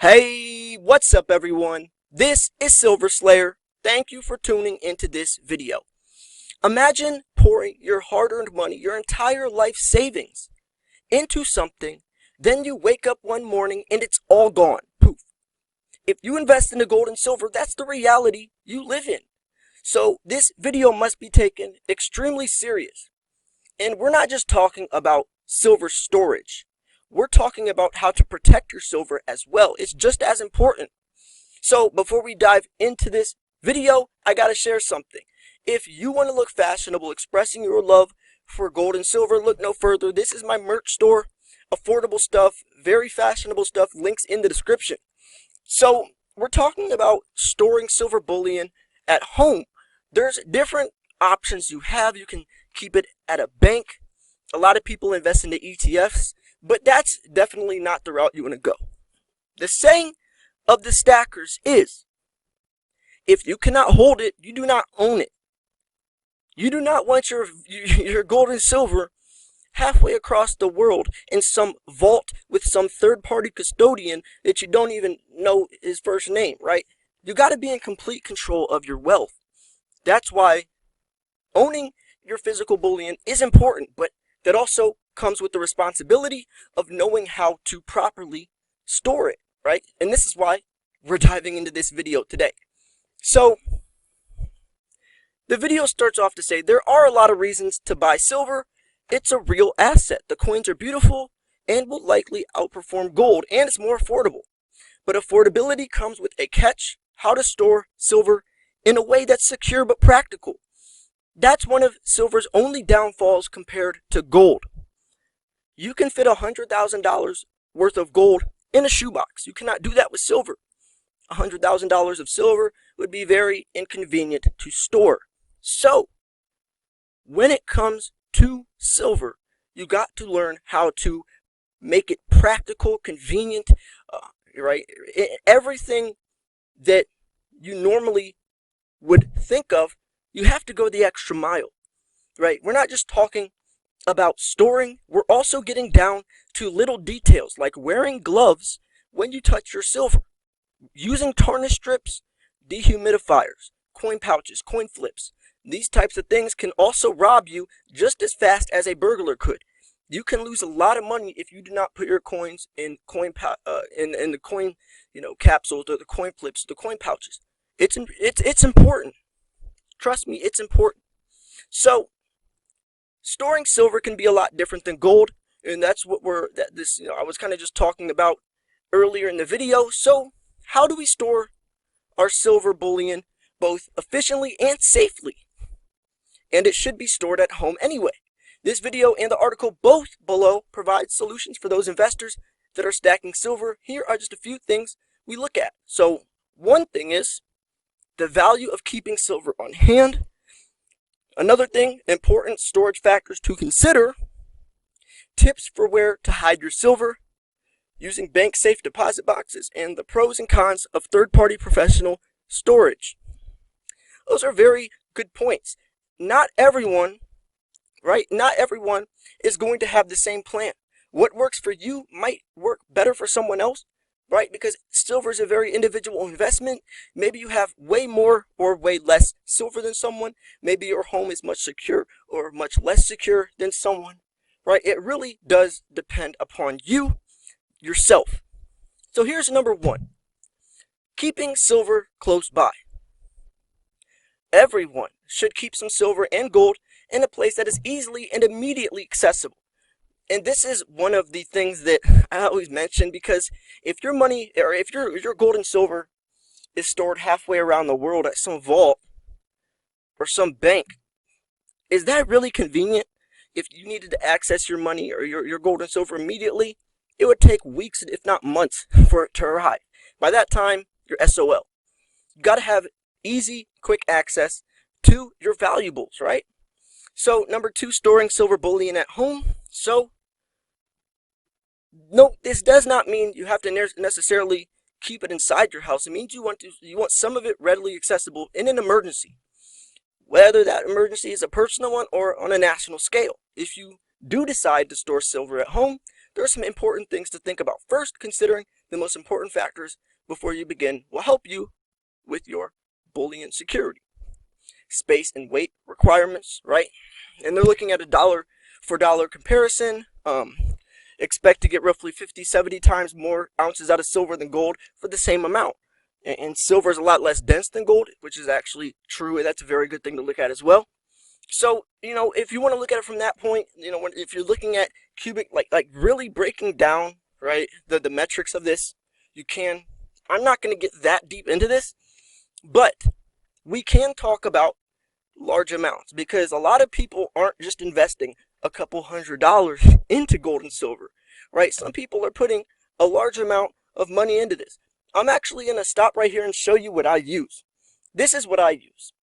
Hey, what's up everyone? This is Silver Slayer. Thank you for tuning into this video. Imagine pouring your hard-earned money, your entire life savings, into something, then you wake up one morning and it's all gone. Poof. If you invest into gold and silver, that's the reality you live in. So this video must be taken extremely serious. And we're not just talking about silver storage. We're talking about how to protect your silver as well. It's just as important. So before we dive into this video, I gotta share something. If you want to look fashionable expressing your love for gold and silver, look no further. This is my merch store. Affordable stuff, very fashionable stuff, links in the description. So we're talking about storing silver bullion at home. There's different options you have. You can keep it at a bank. A lot of people invest into ETFs, but that's definitely not the route you want to go. The saying of the stackers is, if you cannot hold it, you do not own it. You do not want your gold and silver halfway across the world in some vault with some third-party custodian that you don't even know his first name, right? You got to be in complete control of your wealth. That's why owning your physical bullion is important, but that also comes with the responsibility of knowing how to properly store it, right? And this is why we're diving into this video today. So the video starts off to say there are a lot of reasons to buy silver. It's a real asset. The coins are beautiful and will likely outperform gold, and it's more affordable. But affordability comes with a catch: how to store silver in a way that's secure but practical. That's one of silver's only downfalls compared to gold. You can fit $100,000 worth of gold in a shoebox. You cannot do that with silver. $100,000 of silver would be very inconvenient to store. So, when it comes to silver, you got to learn how to make it practical, convenient, right? Everything that you normally would think of, you have to go the extra mile, right? We're not just talking about storing. We're also getting down to little details like wearing gloves when you touch your silver, using tarnish strips, dehumidifiers, coin pouches, coin flips. These types of things can also rob you just as fast as a burglar could. You can lose a lot of money if you do not put your coins in in the coin, capsules, or the coin flips, the coin pouches. It's important. Trust me, it's important. So, storing silver can be a lot different than gold, and that's what I was kind of just talking about earlier in the video. So, how do we store our silver bullion both efficiently and safely? And it should be stored at home anyway. This video and the article both below provide solutions for those investors that are stacking silver. Here are just a few things we look at. So, one thing is the value of keeping silver on hand. Another thing, important storage factors to consider: tips for where to hide your silver, using bank safe deposit boxes, and the pros and cons of third-party professional storage. Those are very good points. Not everyone, right? Not everyone is going to have the same plan. What works for you might work better for someone else, right? Because silver is a very individual investment. Maybe you have way more or way less silver than someone. Maybe your home is much secure or much less secure than someone, right? It really does depend upon you, yourself. So here's number one: keeping silver close by. Everyone should keep some silver and gold in a place that is easily and immediately accessible. And this is one of the things that I always mention, because if your money, or if your gold and silver is stored halfway around the world at some vault or some bank, is that really convenient? If you needed to access your money or your gold and silver immediately, it would take weeks, if not months, for it to arrive. By that time, you're SOL. You got to have easy, quick access to your valuables, right? So, number two, storing silver bullion at home. So, no, this does not mean you have to necessarily keep it inside your house. It means you want some of it readily accessible in an emergency, whether that emergency is a personal one or on a national scale. If you do decide to store silver at home, there are some important things to think about. First, considering the most important factors before you begin will help you with your bullion security. Space and weight requirements, right? And they're looking at a dollar for dollar comparison. Expect to get roughly 50-70 times more ounces out of silver than gold for the same amount. And silver is a lot less dense than gold, which is actually true. That's a very good thing to look at as well. So, if you want to look at it from that point, if you're looking at cubic, like really breaking down, right, the metrics of this, you can. I'm not going to get that deep into this, but we can talk about large amounts, because a lot of people aren't just investing a couple $100s into gold and silver, right? Some people are putting a large amount of money into this. I'm actually going to stop right here and show you what I use. This is what I use.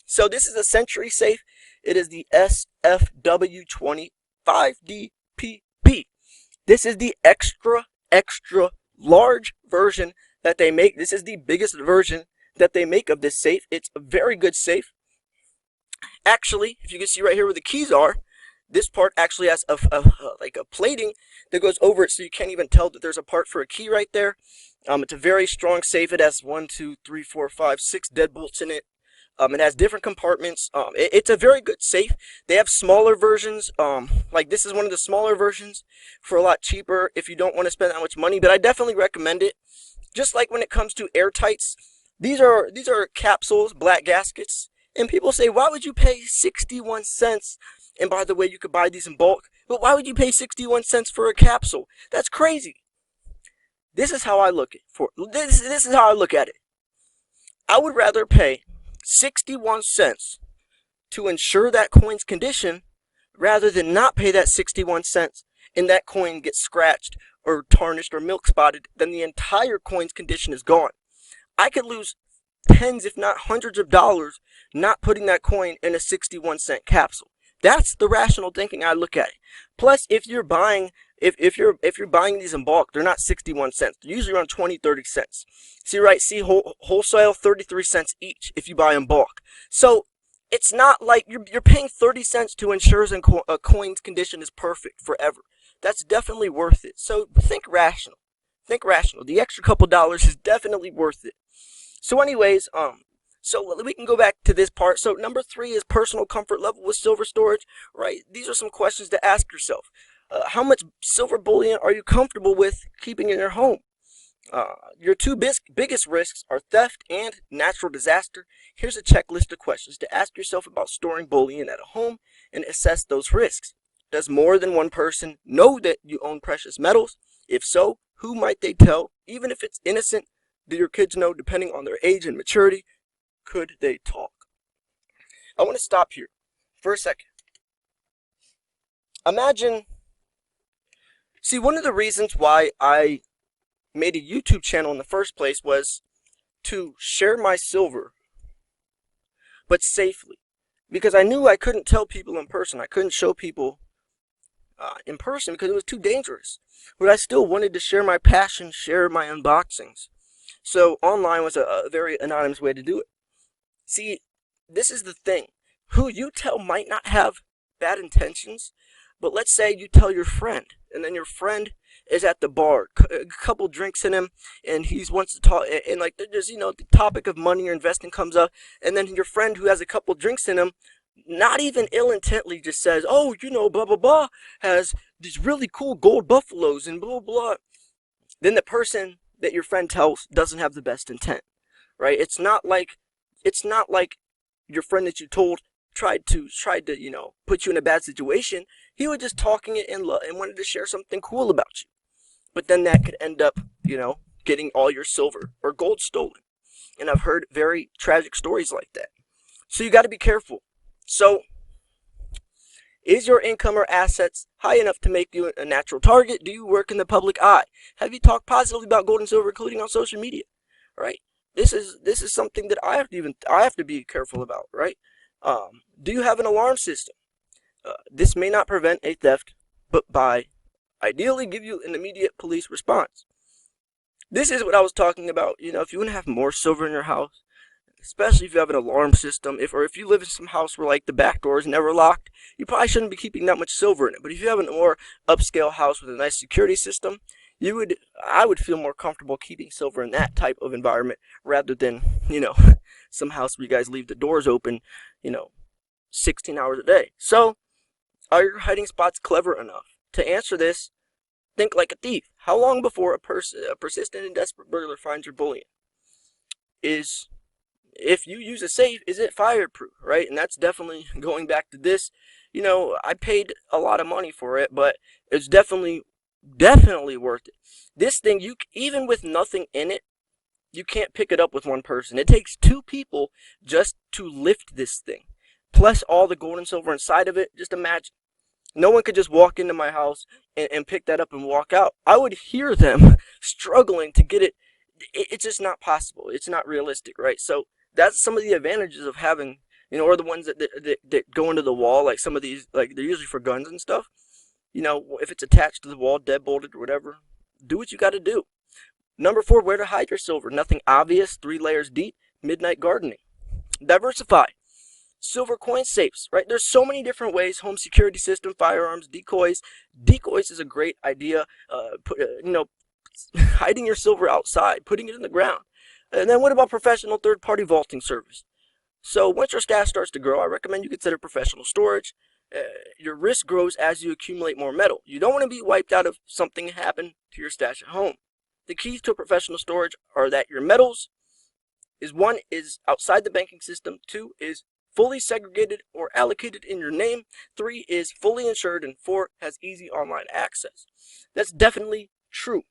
So this is a Century safe. It is the SFW25DPP. This is the extra large version that they make. This is the biggest version that they make of this safe. It's a very good safe. Actually, if you can see right here where the keys are, this part actually has like a plating that goes over it, so you can't even tell that there's a part for a key right there. It's a very strong safe. It has 1, 2, 3, 4, 5, 6 deadbolts in it. It has different compartments. It's a very good safe. They have smaller versions. Like this is one of the smaller versions for a lot cheaper if you don't want to spend that much money. But I definitely recommend it. Just like when it comes to airtights, these are capsules, black gaskets. And people say, why would you pay 61 cents? And by the way, you could buy these in bulk. But why would you pay 61 cents for a capsule? That's crazy. This is how I look at this is how I look at it. I would rather pay 61 cents to ensure that coin's condition rather than not pay that 61 cents and that coin gets scratched or tarnished or milk spotted, then the entire coin's condition is gone. I could lose tens if not hundreds of dollars not putting that coin in a 61-cent capsule. That's the rational thinking I look at it. Plus, if you're buying if you're buying these in bulk, they're not 61 cents. They're usually around 20-30 cents. See wholesale 33 cents each if you buy in bulk. So it's not like you're paying 30 cents to ensure a coin's condition is perfect forever. That's definitely worth it. So think rational. Think rational. The extra couple dollars is definitely worth it. So anyways, so we can go back to this part. So number 3 is personal comfort level with silver storage, right? These are some questions to ask yourself. How much silver bullion are you comfortable with keeping in your home? Your two biggest risks are theft and natural disaster. Here's a checklist of questions to ask yourself about storing bullion at a home and assess those risks. Does more than one person know that you own precious metals? If so, who might they tell? Even if it's innocent, do your kids know? Depending on their age and maturity, could they talk? I want to stop here for a second. Imagine, see, one of the reasons why I made a YouTube channel in the first place was to share my silver, but safely. Because I knew I couldn't tell people in person. I couldn't show people in person because it was too dangerous. But I still wanted to share my passion, share my unboxings. So online was a very anonymous way to do it. See, this is the thing. Who you tell might not have bad intentions, but let's say you tell your friend, and then your friend is at the bar, a couple drinks in him, and he wants to talk, and like there's, the topic of money or investing comes up, and then your friend who has a couple drinks in him, not even ill-intently, just says, oh, blah, blah, blah, has these really cool gold buffaloes and blah, blah. Then the person that your friend tells doesn't have the best intent, right? It's not like your friend that you told tried to put you in a bad situation. He was just talking it in love and wanted to share something cool about you. But then that could end up, getting all your silver or gold stolen. And I've heard very tragic stories like that. So you got to be careful. So, is your income or assets high enough to make you a natural target? Do you work in the public eye? Have you talked positively about gold and silver, including on social media? Right? This is something that I have to be careful about. Right? Do you have an alarm system? This may not prevent a theft, but ideally give you an immediate police response. This is what I was talking about. If you want to have more silver in your house, especially if you have an alarm system, or if you live in some house where like the back door is never locked, you probably shouldn't be keeping that much silver in it. But if you have a more upscale house with a nice security system, I would feel more comfortable keeping silver in that type of environment rather than, some house where you guys leave the doors open, 16 hours a day. So, are your hiding spots clever enough? To answer this, think like a thief. How long before a persistent and desperate burglar finds your bullion? If you use a safe, is it fireproof, right? And that's definitely going back to this. I paid a lot of money for it, but it's definitely worth it. This thing, even with nothing in it, you can't pick it up with one person. It takes 2 people just to lift this thing. Plus all the gold and silver inside of it. Just imagine. No one could just walk into my house and pick that up and walk out. I would hear them struggling to get it. It's just not possible. It's not realistic, right? So that's some of the advantages of having, or the ones that go into the wall, like some of these, like they're usually for guns and stuff. If it's attached to the wall, deadbolted or whatever, do what you got to do. Number 4, where to hide your silver. Nothing obvious, 3 layers deep, midnight gardening. Diversify. Silver coin safes, right? There's so many different ways. Home security system, firearms, decoys. Decoys is a great idea. Hiding your silver outside, putting it in the ground. And then what about professional third-party vaulting service? So once your stash starts to grow, I recommend you consider professional storage. Your risk grows as you accumulate more metal. You don't want to be wiped out if something happened to your stash at home. The keys to professional storage are that your metals one is outside the banking system, 2 is fully segregated or allocated in your name, 3 is fully insured, and 4 has easy online access. That's definitely true.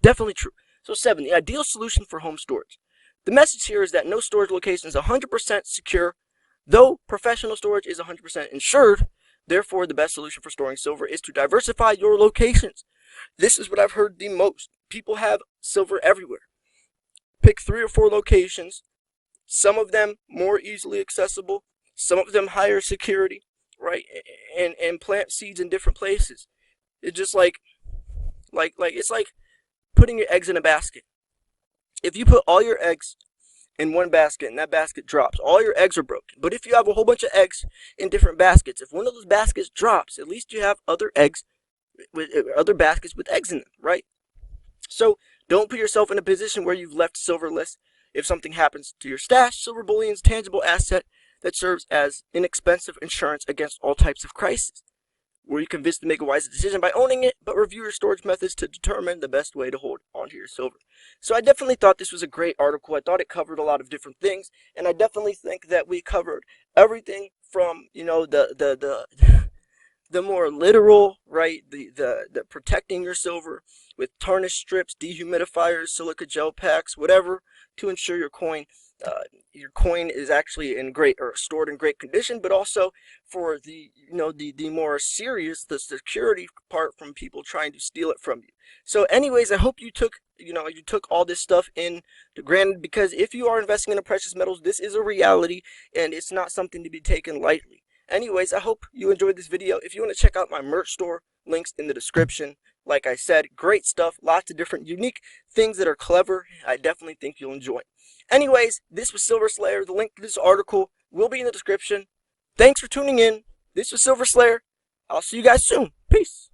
Definitely true. So 7, the ideal solution for home storage. The message here is that no storage location is 100% secure, though professional storage is 100% insured. Therefore, the best solution for storing silver is to diversify your locations. This is what I've heard the most. People have silver everywhere. Pick 3 or 4 locations, some of them more easily accessible, some of them higher security, right? And plant seeds in different places. It's just it's like putting your eggs in a basket. If you put all your eggs in one basket and that basket drops, all your eggs are broken. But if you have a whole bunch of eggs in different baskets, if one of those baskets drops, at least you have other baskets with eggs in them, right? So don't put yourself in a position where you've left silverless. If something happens to your stash, silver bullion is a tangible asset that serves as inexpensive insurance against all types of crises, where you can visit to make a wise decision by owning it, but review your storage methods to determine the best way to hold onto your silver. So I definitely thought this was a great article. I thought it covered a lot of different things, and I definitely think that we covered everything from, the more literal, right, the protecting your silver with tarnish strips, dehumidifiers, silica gel packs, whatever, to ensure your coin is actually stored in great condition, but also for the more serious, the security part from people trying to steal it from you. So anyways, I hope you took all this stuff in to granted, because if you are investing in the precious metals, this is a reality and it's not something to be taken lightly. Anyways, I hope you enjoyed this video. If you want to check out my merch store, links in the description. Like I said, great stuff, lots of different unique things that are clever. I definitely think you'll enjoy. Anyways, this was Silver Slayer. The link to this article will be in the description. Thanks for tuning in. This was Silver Slayer. I'll see you guys soon. Peace.